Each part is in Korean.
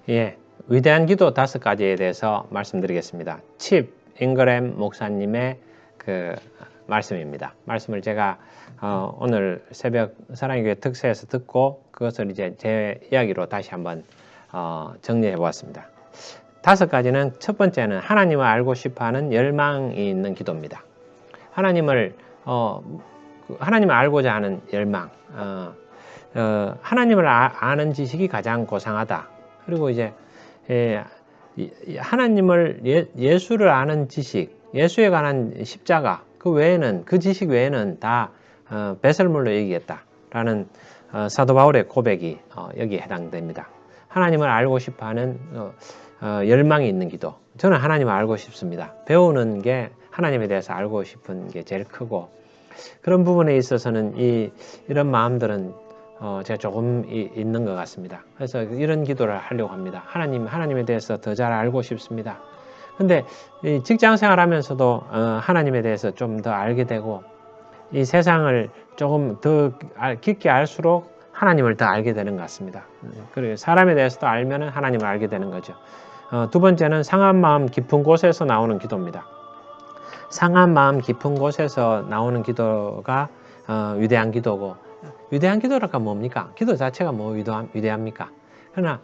예, 위대한 기도 5가지에 대해서 말씀드리겠습니다. 칩 잉그램 목사님의 그 말씀입니다. 말씀을 제가 오늘 새벽 사랑의 교회 특세에서 듣고 그것을 이제 제 이야기로 다시 한번 정리해 보았습니다. 5가지는 첫 번째는 하나님을 알고 싶어하는 열망이 있는 기도입니다. 하나님을 알고자 하는 열망. 하나님을 아는 지식이 가장 고상하다. 그리고 이제 하나님을 예수를 아는 지식, 예수에 관한 십자가 그 외에는 그 지식 외에는 다 배설물로 여기겠다라는 사도 바울의 고백이 여기에 해당됩니다. 하나님을 알고 싶어하는 열망이 있는 기도. 저는 하나님을 알고 싶습니다. 배우는 게 하나님에 대해서 알고 싶은 게 제일 크고 그런 부분에 있어서는 이런 마음들은 제가 조금 있는 것 같습니다. 그래서 이런 기도를 하려고 합니다. 하나님에 대해서 더 잘 알고 싶습니다. 근데 직장 생활하면서도 하나님에 대해서 좀 더 알게 되고 이 세상을 조금 더 깊게 알수록 하나님을 더 알게 되는 것 같습니다. 그리고 사람에 대해서도 알면 하나님을 알게 되는 거죠. 두 번째는 상한 마음 깊은 곳에서 나오는 기도입니다. 상한 마음 깊은 곳에서 나오는 기도가 위대한 기도고, 위대한 기도랄까 뭡니까? 기도 자체가 뭐 위대합니까? 그러나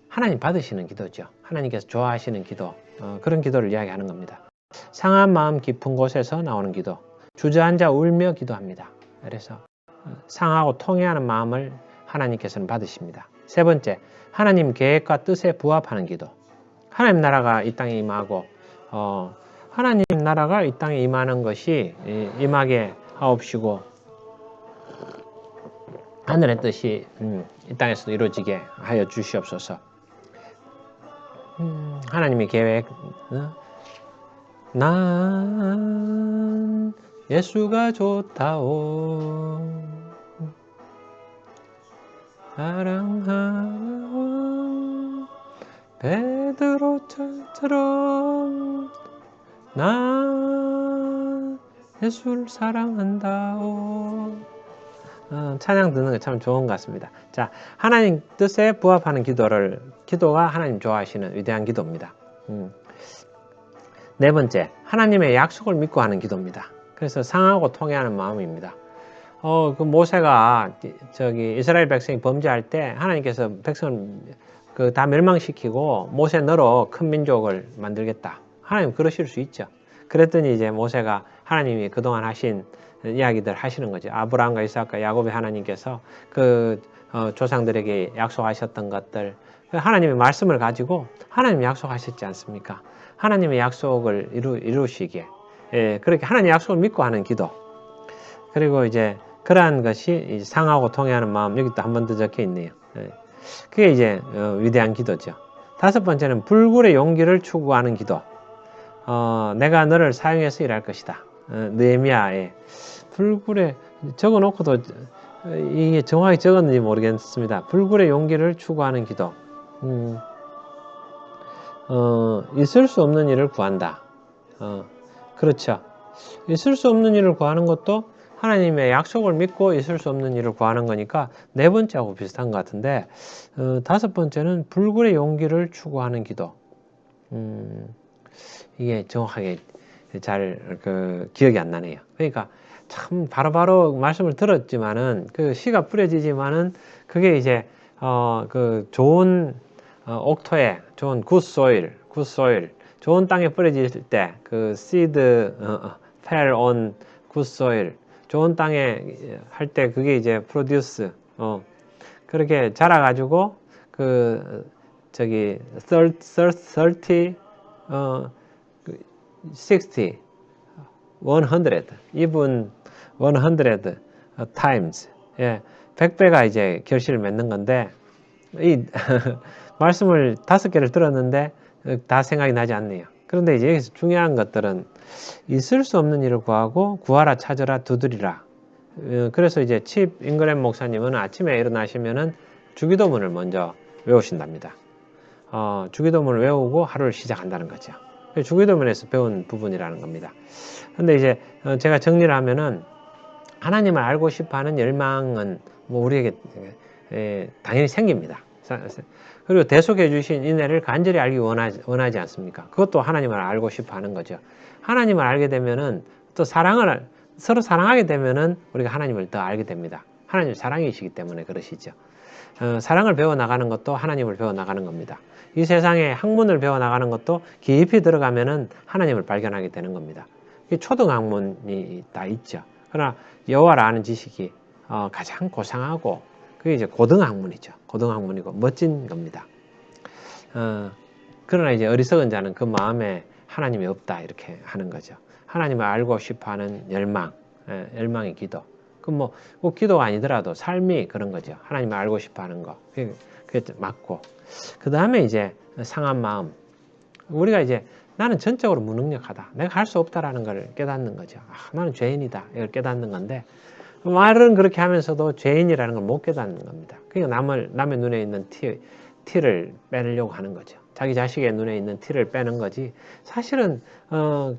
하나님 받으시는 기도죠. 하나님께서 좋아하시는 기도, 그런 기도를 이야기하는 겁니다. 상한 마음 깊은 곳에서 나오는 기도, 주저앉아 울며 기도합니다. 그래서 상하고 통회하는 마음을 하나님께서는 받으십니다. 세 번째, 하나님 계획과 뜻에 부합하는 기도. 하나님 나라가 이 땅에 임하고 하나님 나라가 이 땅에 임하는 것이 임하게 하옵시고 하늘의 뜻이 이 땅에서도 이루어지게 하여 주시옵소서. 하나님의 계획. 난 예수가 좋다오 사랑하오 베드로처럼 난 예수를 사랑한다오. 찬양 듣는 게 참 좋은 것 같습니다. 자, 하나님 뜻에 부합하는 기도가 하나님 좋아하시는 위대한 기도입니다. 네 번째, 하나님의 약속을 믿고 하는 기도입니다. 그래서 상하고 통회하는 마음입니다. 그 모세가 이스라엘 백성이 범죄할 때 하나님께서 백성을 다 멸망시키고 모세 너로 큰 민족을 만들겠다. 하나님 그러실 수 있죠. 그랬더니 이제 모세가 하나님이 그동안 하신 이야기들 하시는 거죠. 아브라함과 이삭과 야곱의 하나님께서 그 조상들에게 약속하셨던 것들, 하나님의 말씀을 가지고 하나님이 약속하셨지 않습니까? 하나님의 약속을 이루시기에 그렇게 하나님의 약속을 믿고 하는 기도. 그리고 이제 그러한 것이 상하고 통회하는 마음, 여기 또 한 번 더 적혀 있네요. 그게 이제 위대한 기도죠. 다섯 번째는 불굴의 용기를 추구하는 기도. 내가 너를 사용해서 일할 것이다. 느헤미야에 불굴에 적어놓고도 이게 정확히 적었는지 모르겠습니다. 불굴의 용기를 추구하는 기도. 있을 수 없는 일을 구한다. 그렇죠. 있을 수 없는 일을 구하는 것도 하나님의 약속을 믿고 있을 수 없는 일을 구하는 거니까 네 번째하고 비슷한 것 같은데, 다섯 번째는 불굴의 용기를 추구하는 기도. 이게 정확하게 잘 기억이 안 나네요. 그러니까 참 바로바로 말씀을 들었지만은 그 씨가 뿌려지지만은 그게 이제 그 좋은 옥토에 좋은 굿소일 좋은 땅에 뿌려질 때 그 seed fell on good soil 좋은 땅에 할 때 그게 이제 produce 그렇게 자라가지고 그 30 60 100 even 100 times 100배가 이제 결실을 맺는 건데 이 말씀을 5개를 들었는데 다 생각이 나지 않네요. 그런데 이제 여기서 중요한 것들은 있을 수 없는 일을 구하고 구하라 찾으라 두드리라. 그래서 이제 칩 잉그램 목사님은 아침에 일어나시면은 주기도문을 먼저 외우신답니다. 주기도문을 외우고 하루를 시작한다는 거죠. 주기도문에서 배운 부분이라는 겁니다. 근데 이제 제가 정리를 하면은 하나님을 알고 싶어하는 열망은 뭐 우리에게 당연히 생깁니다. 그리고 대속해 주신 은혜를 간절히 알기 원하지 않습니까? 그것도 하나님을 알고 싶어 하는 거죠. 하나님을 알게 되면은 또 서로 사랑하게 되면은 우리가 하나님을 더 알게 됩니다. 하나님 사랑이시기 때문에 그러시죠. 사랑을 배워나가는 것도 하나님을 배워나가는 겁니다. 이 세상에 학문을 배워나가는 것도 깊이 들어가면은 하나님을 발견하게 되는 겁니다. 초등학문이 다 있죠. 그러나 여호와를 아는 지식이 가장 고상하고 그게 이제 고등학문이죠. 고등학문이고 멋진 겁니다. 그러나 이제 어리석은 자는 그 마음에 하나님이 없다 이렇게 하는 거죠. 하나님을 알고 싶어하는 열망, 열망의 기도. 꼭 기도가 아니더라도 삶이 그런 거죠. 하나님을 알고 싶어하는 거. 그게 맞고. 그 다음에 이제 상한 마음. 우리가 이제 나는 전적으로 무능력하다. 내가 할 수 없다라는 걸 깨닫는 거죠. 나는 죄인이다. 이걸 깨닫는 건데 말은 그렇게 하면서도 죄인이라는 걸 못 깨닫는 겁니다. 그러니까 남의 눈에 있는 티를 빼려고 하는 거죠. 자기 자식의 눈에 있는 티를 빼는 거지. 사실은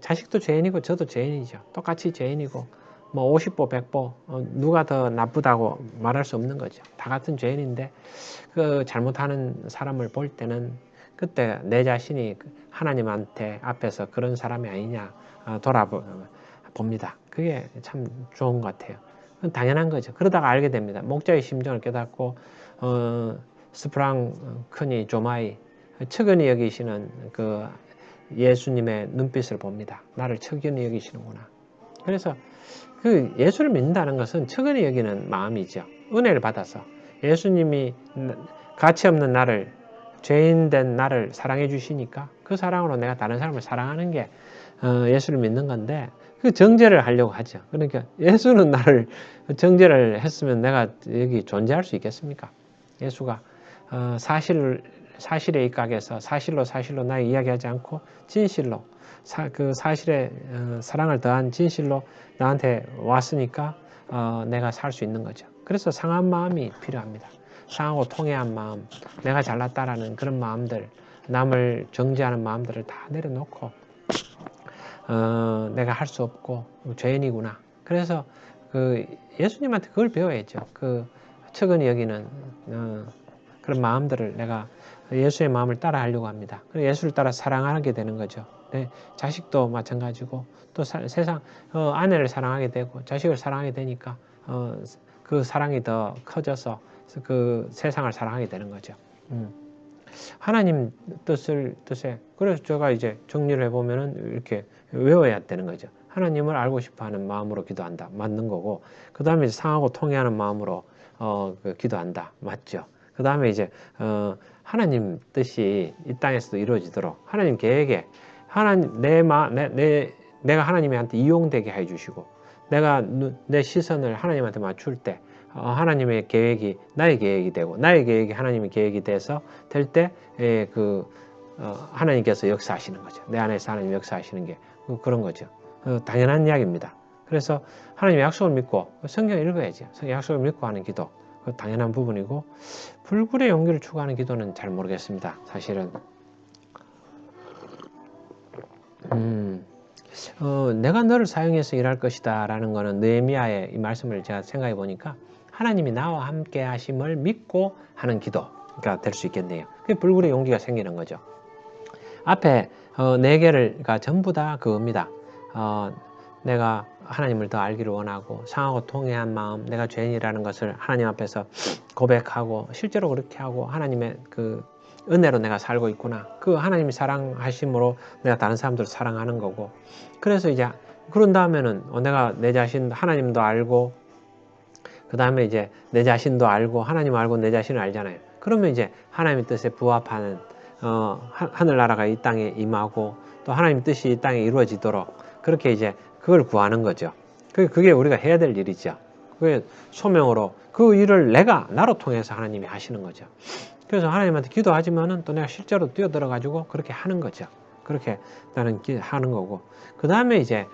자식도 죄인이고 저도 죄인이죠. 똑같이 죄인이고 뭐 50보 100보 누가 더 나쁘다고 말할 수 없는 거죠. 다 같은 죄인인데 그 잘못하는 사람을 볼 때는 그때 내 자신이 하나님한테 앞에서 그런 사람이 아니냐 돌아봅니다. 그게 참 좋은 것 같아요. 당연한 거죠. 그러다가 알게 됩니다. 목자의 심정을 깨닫고 스프랑크니 조마이 척연히 여기시는 그 예수님의 눈빛을 봅니다. 나를 척연히 여기시는구나. 그래서 그 예수를 믿는다는 것은 척연히 여기는 마음이죠. 은혜를 받아서 예수님이 가치 없는 나를 죄인된 나를 사랑해 주시니까 그 사랑으로 내가 다른 사람을 사랑하는 게 예수를 믿는 건데 그 정죄를 하려고 하죠. 그러니까 예수는 나를 정죄를 했으면 내가 여기 존재할 수 있겠습니까? 예수가 사실에 입각해서 사실로 나에 이야기하지 않고 진실로 그 사실에 사랑을 더한 진실로 나한테 왔으니까 내가 살 수 있는 거죠. 그래서 상한 마음이 필요합니다. 상하고 통회한 마음, 내가 잘났다라는 그런 마음들, 남을 정죄하는 마음들을 다 내려놓고 내가 할 수 없고 죄인이구나. 그래서 그 예수님한테 그걸 배워야죠. 그 척은이 여기는 그런 마음들을 내가 예수의 마음을 따라 하려고 합니다. 그래서 예수를 따라 사랑하게 되는 거죠. 네, 자식도 마찬가지고 또 세상 아내를 사랑하게 되고 자식을 사랑하게 되니까 그 사랑이 더 커져서 그 세상을 사랑하게 되는 거죠. 하나님 뜻에 그래서 제가 이제 정리를 해보면은 이렇게 외워야 되는 거죠. 하나님을 알고 싶어하는 마음으로 기도한다, 맞는 거고 그 다음에 상하고 통회하는 마음으로 기도한다, 맞죠. 그 다음에 이제 하나님 뜻이 이 땅에서도 이루어지도록 하나님 계획에 내가 하나님한테 이용되게 해주시고 내가 내 시선을 하나님한테 맞출 때 하나님의 계획이 나의 계획이 되고 나의 계획이 하나님의 계획이 돼서 될 때 하나님께서 역사하시는 거죠. 내 안에서 하나님 역사하시는 게 그런 거죠. 당연한 이야기입니다. 그래서 하나님의 약속을 믿고 성경 읽어야죠. 약속을 믿고 하는 기도 당연한 부분이고 불굴의 용기를 추구하는 기도는 잘 모르겠습니다. 사실은 내가 너를 사용해서 일할 것이다 라는 거는 느헤미야의 이 말씀을 제가 생각해 보니까 하나님이 나와 함께 하심을 믿고 하는 기도가 될 수 있겠네요. 그게 불굴의 용기가 생기는 거죠. 앞에 네 개가 전부 다 그겁니다. 내가 하나님을 더 알기를 원하고 상하고 통회한 마음, 내가 죄인이라는 것을 하나님 앞에서 고백하고 실제로 그렇게 하고 하나님의 그 은혜로 내가 살고 있구나. 그 하나님이 사랑하심으로 내가 다른 사람들을 사랑하는 거고. 그래서 이제 그런 다음에는 내가 내 자신 하나님도 알고 그 다음에 이제 내 자신도 알고 하나님 알고 내 자신을 알잖아요. 그러면 이제 하나님의 뜻에 부합하는 하늘나라가 이 땅에 임하고 또 하나님의 뜻이 이 땅에 이루어지도록 그렇게 이제 그걸 구하는 거죠. 그게 우리가 해야 될 일이죠. 그게 소명으로 그 일을 나로 통해서 하나님이 하시는 거죠. 그래서 하나님한테 기도하지만은 또 내가 실제로 뛰어들어 가지고 그렇게 하는 거죠. 그렇게 나는 하는 거고 그 다음에 이제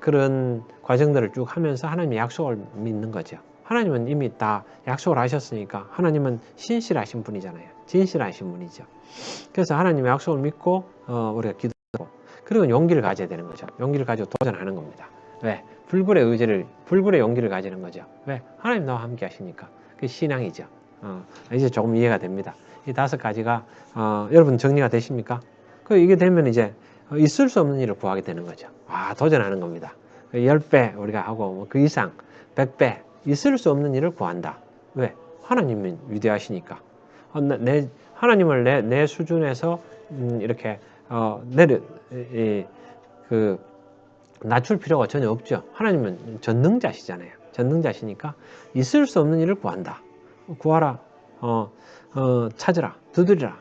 그런 과정들을 쭉 하면서 하나님의 약속을 믿는 거죠. 하나님은 이미 다 약속을 하셨으니까 하나님은 신실하신 분이잖아요. 진실하신 분이죠. 그래서 하나님의 약속을 믿고 우리가 기도하고 그리고 용기를 가져야 되는 거죠. 용기를 가지고 도전하는 겁니다. 왜? 불굴의 용기를 가지는 거죠. 왜? 하나님 나와 함께 하시니까. 그게 신앙이죠. 이제 조금 이해가 됩니다. 이 5가지가 여러분 정리가 되십니까? 이게 되면 이제 있을 수 없는 일을 구하게 되는 거죠. 도전하는 겁니다. 10배 우리가 하고 그 이상 100배 있을 수 없는 일을 구한다. 왜? 하나님은 위대하시니까. 하나님을 내 수준에서 이렇게 낮출 필요가 전혀 없죠. 하나님은 전능자시잖아요. 전능자시니까 있을 수 없는 일을 구한다. 구하라, 찾으라, 두드리라.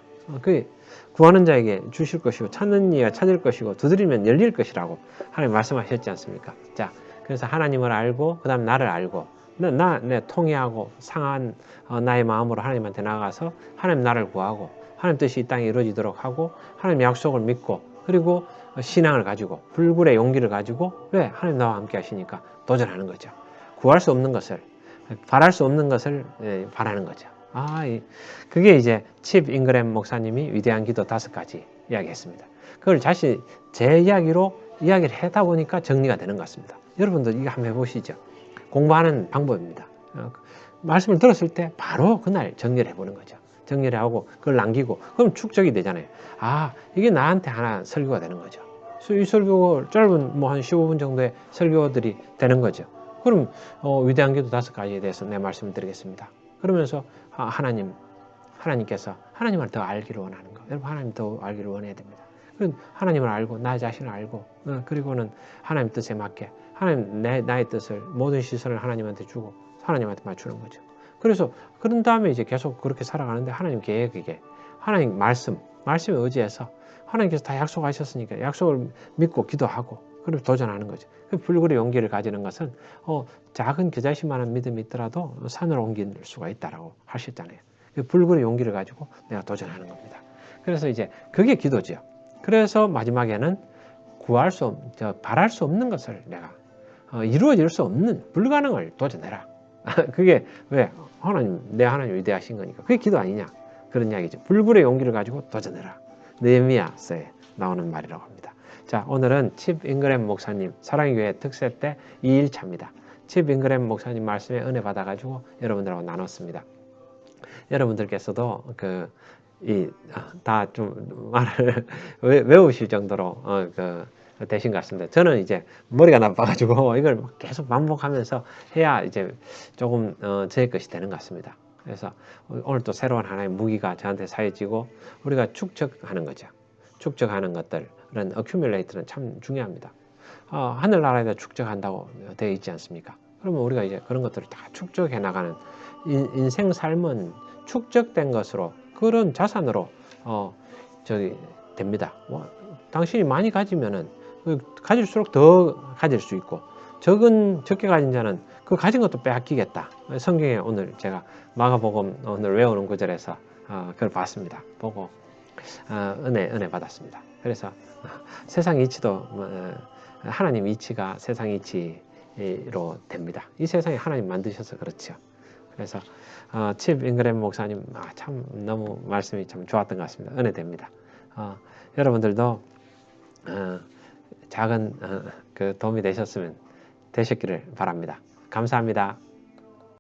구하는 자에게 주실 것이고 찾는 이가 찾을 것이고 두드리면 열릴 것이라고 하나님 말씀하셨지 않습니까? 자, 그래서 하나님을 알고 그 다음 나를 알고 내 통회하고 상한 나의 마음으로 하나님한테 나가서 하나님 나를 구하고 하나님 뜻이 이 땅에 이루어지도록 하고 하나님 약속을 믿고 그리고 신앙을 가지고 불굴의 용기를 가지고 왜? 하나님 나와 함께 하시니까 도전하는 거죠. 구할 수 없는 것을 바랄 수 없는 것을 바라는 거죠. 그게 이제 칩 잉그램 목사님이 위대한 기도 5가지 이야기했습니다. 그걸 제 이야기로 이야기를 하다 보니까 정리가 되는 것 같습니다. 여러분도 이거 한번 해보시죠. 공부하는 방법입니다. 말씀을 들었을 때 바로 그날 정리를 해보는 거죠. 정리를 하고 그걸 남기고 그럼 축적이 되잖아요. 이게 나한테 하나 설교가 되는 거죠. 이 설교 짧은 한 15분 정도의 설교들이 되는 거죠. 그럼 위대한 기도 5가지에 대해서 내 말씀을 드리겠습니다. 그러면서 하나님께서 하나님을 더 알기를 원하는 거. 여러분 하나님 더 알기를 원해야 됩니다. 하나님을 알고 나 자신을 알고 그리고는 하나님 뜻에 맞게 하나님 나의 뜻을 모든 시선을 하나님한테 주고 하나님한테 맞추는 거죠. 그래서 그런 다음에 이제 계속 그렇게 살아가는데 하나님 계획이게 하나님 말씀에 의지해서 하나님께서 다 약속하셨으니까 약속을 믿고 기도하고 그리고 도전하는 거죠. 불굴의 용기를 가지는 것은 작은 겨자씨만한 믿음이 있더라도 산을 옮길 수가 있다라고 하셨잖아요. 불굴의 용기를 가지고 내가 도전하는 겁니다. 그래서 이제 그게 기도죠. 그래서 마지막에는 바랄 수 없는 것을 내가 이루어질 수 없는 불가능을 도전해라. 그게 왜? 내 하나님 위대하신 거니까. 그게 기도 아니냐? 그런 이야기죠. 불굴의 용기를 가지고 도전해라. 느헤미야서에 나오는 말이라고 합니다. 자, 오늘은 칩 잉그램 목사님 사랑의 교회 특세 때 2일차입니다. 칩 잉그램 목사님 말씀에 은혜 받아가지고 여러분들하고 나눴습니다. 여러분들께서도 다 좀 말을 외우실 정도로 되신 것 같습니다. 저는 이제 머리가 나빠가지고 이걸 계속 반복하면서 해야 이제 조금 제 것이 되는 것 같습니다. 그래서 오늘 또 새로운 하나의 무기가 저한테 사해지고 우리가 축적하는 거죠. 축적하는 것들은 accumulate는 참 중요합니다. 하늘나라에다 축적한다고 되어 있지 않습니까? 그러면 우리가 이제 그런 것들을 다 축적해 나가는 인생 삶은 축적된 것으로 그런 자산으로 됩니다. 당신이 많이 가지면은 가질수록 더 가질 수 있고 적게 가진 자는 그 가진 것도 빼앗기겠다. 성경에 오늘 제가 마가복음 오늘 외우는 구절에서 그걸 봤습니다. 보고 은혜 받았습니다. 그래서 세상 이치도 하나님 이치가 세상 이치로 됩니다. 이 세상에 하나님 만드셔서 그렇죠. 그래서 칩 잉그램 목사님 참 너무 말씀이 참 좋았던 것 같습니다. 은혜됩니다. 여러분들도 작은 도움이 되셨기를 바랍니다. 감사합니다.